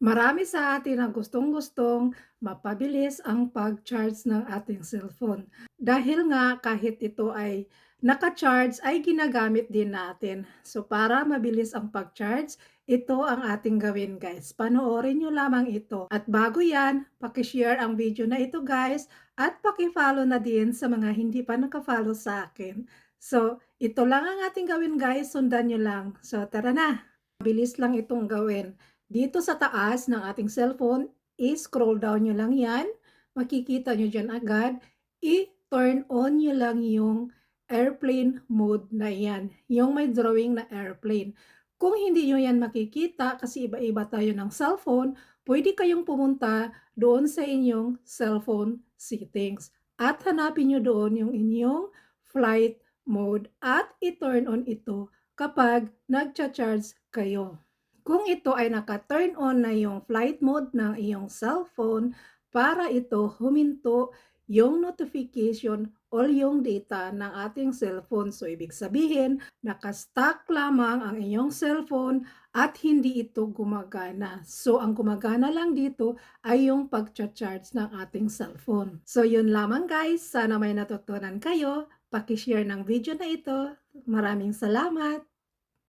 Marami sa atin ang gustong-gustong mapabilis ang pag-charge ng ating cellphone. Dahil nga kahit ito ay naka-charge ay ginagamit din natin. So para mabilis ang pag-charge, ito ang ating gawin guys. Panoorin nyo lamang ito. At bago yan, pakishare ang video na ito guys at pakifollow na din sa mga hindi pa nakafollow sa akin. So ito lang ang ating gawin guys, sundan nyo lang. So tara na, mabilis lang itong gawin. Dito sa taas ng ating cellphone, i-scroll down nyo lang yan. Makikita nyo dyan agad. I-turn on nyo lang yung airplane mode na yan. Yung may drawing na airplane. Kung hindi nyo yan makikita, kasi iba-iba tayo ng cellphone, pwede kayong pumunta doon sa inyong cellphone settings. At hanapin nyo doon yung inyong flight mode at i-turn on ito kapag nagcha-charge kayo. Kung ito ay naka-turn on na yung flight mode ng iyong cellphone, para ito huminto yung notification o yung data ng ating cellphone. So, ibig sabihin, naka-stuck lamang ang iyong cellphone at hindi ito gumagana. So, ang gumagana lang dito ay yung pag-charge ng ating cellphone. So, yun lamang guys. Sana may natutunan kayo. Pakishare ng video na ito. Maraming salamat!